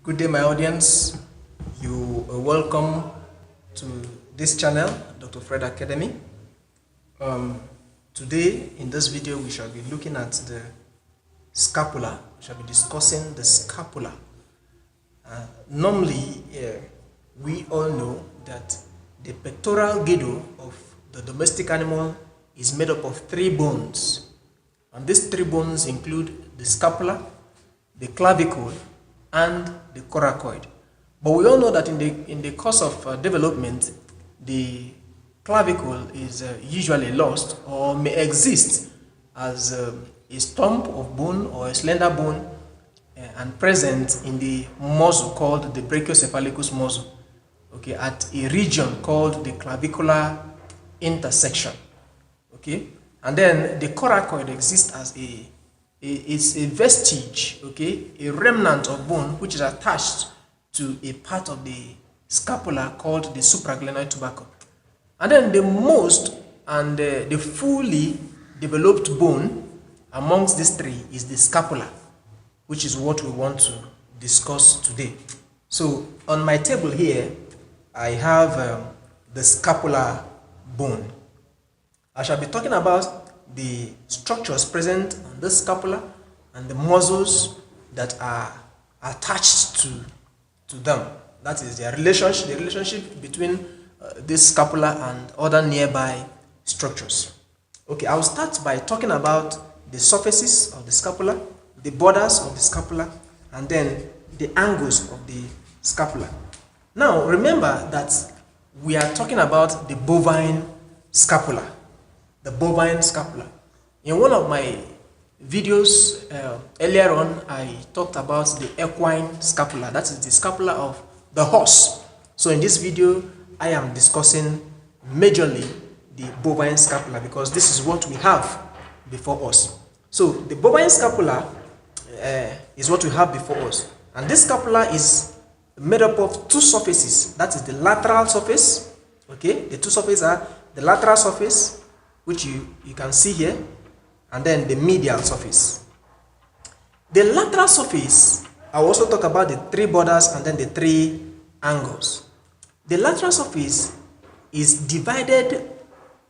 Good day, my audience. You are welcome to this channel, Dr. Fred Academy. Today, in this video, we shall be looking at the scapula. We shall be discussing the scapula. Normally, we all know that the pectoral girdle of the domestic animal is made up of 3 bones. And these 3 bones include the scapula, the clavicle, and the coracoid. But we all know that in the course of development, the clavicle is usually lost or may exist as a stump of bone or a slender bone and present in the muscle called the brachiocephalicus muscle, okay, at a region called the clavicular intersection, okay. And then the coracoid exists as it's a vestige, okay, a remnant of bone which is attached to a part of the scapula called the supraglenoid tubercle. And then the most and the fully developed bone amongst these 3 is the scapula, which is what we want to discuss today. So on my table here, I have the scapular bone. I shall be talking about the structures present on the scapula and the muscles that are attached to them. That is the relationship between this scapula and other nearby structures. Okay, I'll start by talking about the surfaces of the scapula, the borders of the scapula, and then the angles of the scapula. Now, remember that we are talking about the bovine scapula. The bovine scapula. In one of my videos earlier on, I talked about the equine scapula. That is the scapula of the horse. So in this video, I am discussing majorly the bovine scapula because this is what we have before us. So the bovine scapula is what we have before us. And this scapula is made up of 2 surfaces. That is the lateral surface. Okay, the 2 surfaces are the lateral surface, which you can see here, and then the medial surface. The lateral surface, I will also talk about the 3 borders and then the 3 angles. The lateral surface is divided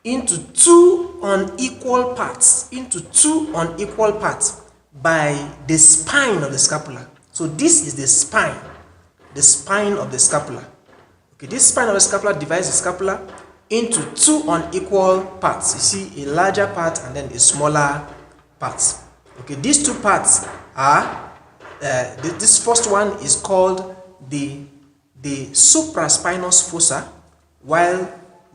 into 2 unequal parts, by the spine of the scapula. So this is the spine of the scapula. Okay, this spine of the scapula divides the scapula into 2 unequal parts. You see a larger part and then a smaller part. Okay, these 2 parts are this first one is called the supraspinous fossa, while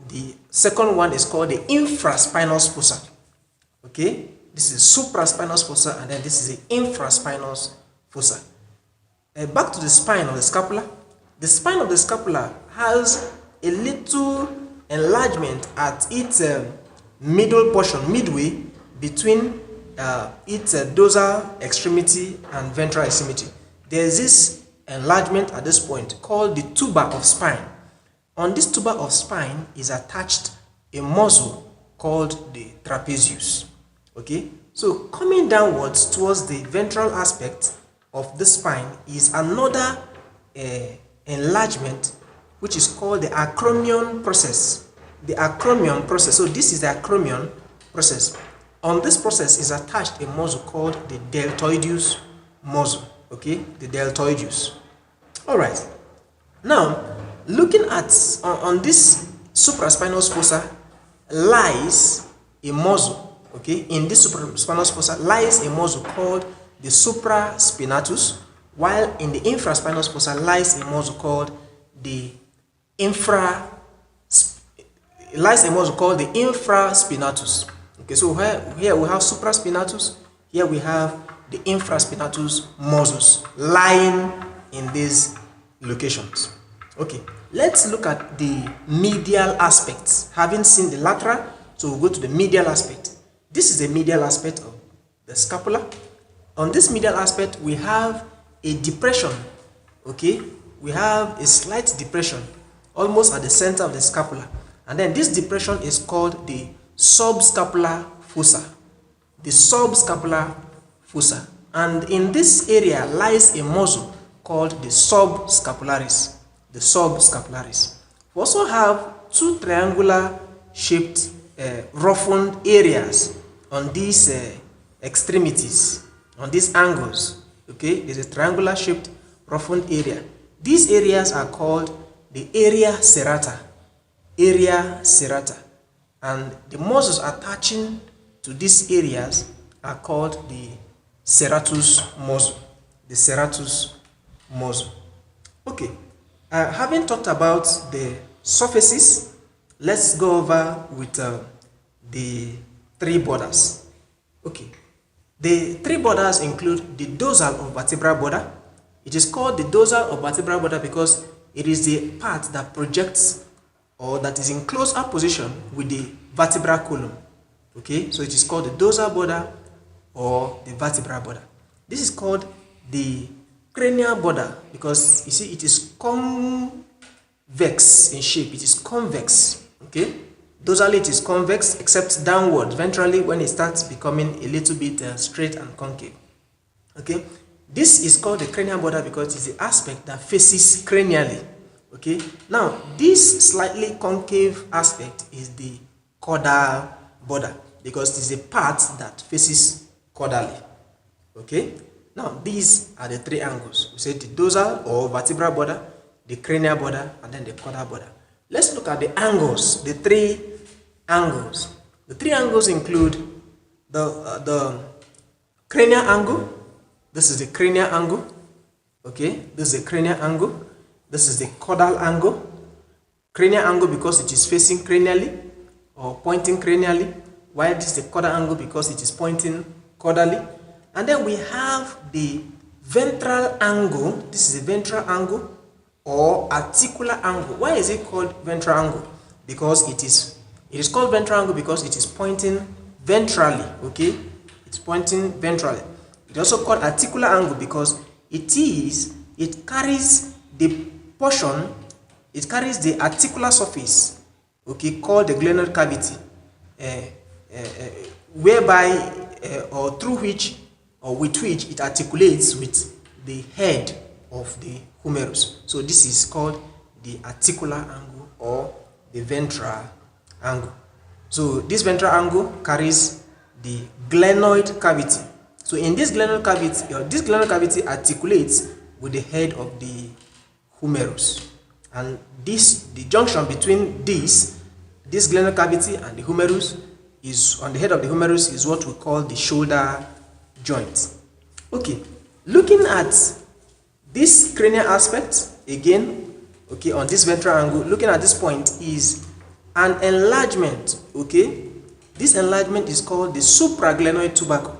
the second one is called the infraspinous fossa. Okay, this is supraspinous fossa and then this is the infraspinous fossa. Back to the spine of the scapula. The spine of the scapula has a little enlargement at its middle portion, midway between its dorsal extremity and ventral extremity. There is this enlargement at this point called the tuba of spine. On this tuba of spine is attached a muscle called the trapezius. Okay, so coming downwards towards the ventral aspect of the spine is another enlargement, which is called the acromion process. The acromion process. So this is the acromion process. On this process is attached a muscle called the deltoideus muscle. Okay, the deltoideus. All right. Now, looking at on this supraspinous fossa lies a muscle. Okay, in this supraspinous fossa lies a muscle called the supraspinatus, while in the infraspinous fossa lies a muscle called the infraspinatus. Okay, so here we have supraspinatus, here we have the infraspinatus muscles lying in these locations. Okay, let's look at the medial aspects. Having seen the lateral, so we'll go to the medial aspect. This is the medial aspect of the scapula. On this medial aspect, we have a depression. Okay, we have a slight depression almost at the center of the scapula, and then this depression is called the subscapular fossa. The subscapular fossa, and in this area lies a muscle called the subscapularis. The subscapularis. We also have two triangular shaped roughened areas on these extremities, on these angles. Okay, there's a triangular shaped roughened area. These areas are called the area serrata. Area serrata. And the muscles attaching to these areas are called the serratus muscle. The serratus muscle. Okay, having talked about the surfaces, let's go over with the three borders. Okay, the three borders include the dorsal or vertebral border. It is called the dorsal or vertebral border because it is the part that projects or that is in close up position with the vertebral column. Okay, so it is called the dorsal border or the vertebral border. This is called the cranial border because you see it is convex in shape. It is convex. Okay, dorsally it is convex except downward ventrally when it starts becoming a little bit straight and concave. Okay, this is called the cranial border because it's the aspect that faces cranially. Okay, now this slightly concave aspect is the caudal border because it is a part that faces caudally. Okay, now these are the three angles. We said the dorsal or vertebral border, the cranial border, and then the caudal border. Let's look at the angles, the three angles. The three angles include the cranial angle. This is the cranial angle. Okay, this is the cranial angle. This is the caudal angle. Cranial angle because it is facing cranially or pointing cranially, while this is the caudal angle because it is pointing caudally. And then we have the ventral angle. This is the ventral angle or articular angle. Why is it called ventral angle? Because it is called ventral angle because it is pointing ventrally. Okay, it's pointing ventrally. It's also called articular angle because it carries the portion, it carries the articular surface, okay, called the glenoid cavity, whereby or through which or with which it articulates with the head of the humerus. So this is called the articular angle or the ventral angle. So this ventral angle carries the glenoid cavity. So in this glenoid cavity articulates with the head of the humerus, and the junction between this glenoid cavity and the humerus is on the head of the humerus is what we call the shoulder joint. Okay, looking at this cranial aspect again, okay, on this ventral angle, looking at this point is an enlargement. Okay, this enlargement is called the supraglenoid tubercle.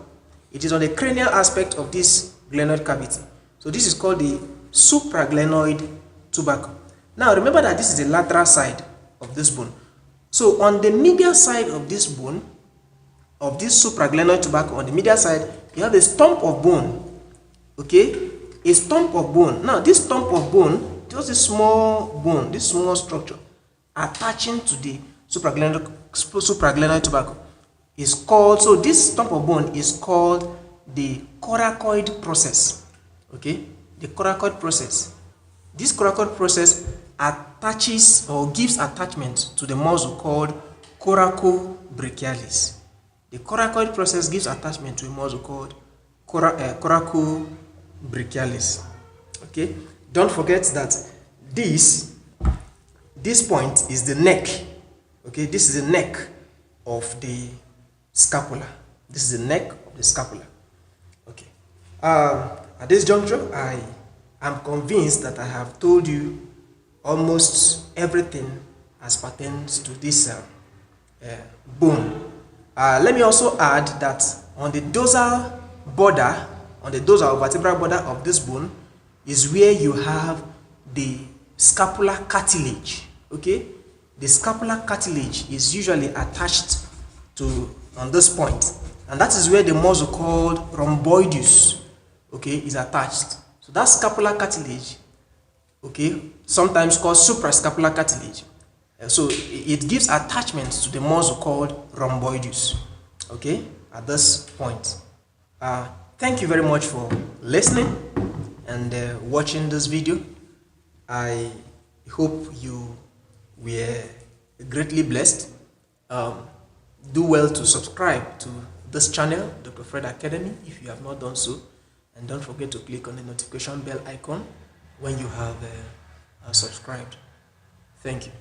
It is on the cranial aspect of this glenoid cavity. So this is called the supraglenoid tubercle. Now remember that this is the lateral side of this bone. So on the medial side of this bone, of this supraglenoid tubercle, on the medial side, you have a stump of bone. Okay, a stump of bone. Now this stump of bone, just a small bone, this small structure attaching to the supraglenoid tubercle is called, so this stump of bone is called the coracoid process. Okay, the coracoid process. This coracoid process attaches or gives attachment to the muscle called coracobrachialis. The coracoid process gives attachment to a muscle called coracobrachialis. Okay, don't forget that this point is the neck. Okay, this is the neck of the scapula. This is the neck of the scapula. Okay. At this juncture, I am convinced that I have told you almost everything as pertains to this bone. Let me also add that on the dorsal border, on the dorsal vertebral border of this bone, is where you have the scapular cartilage. Okay, the scapular cartilage is usually attached to on this point, and that is where the muscle called rhomboideus, okay, is attached. So that scapular cartilage, okay, sometimes called suprascapular cartilage. So it gives attachment to the muscle called rhomboideus, okay, at this point. Thank you very much for listening, and watching this video. I hope you were greatly blessed. Do well to subscribe to this channel, Dr. Fred Academy, if you have not done so, and don't forget to click on the notification bell icon when you have subscribed. Thank you.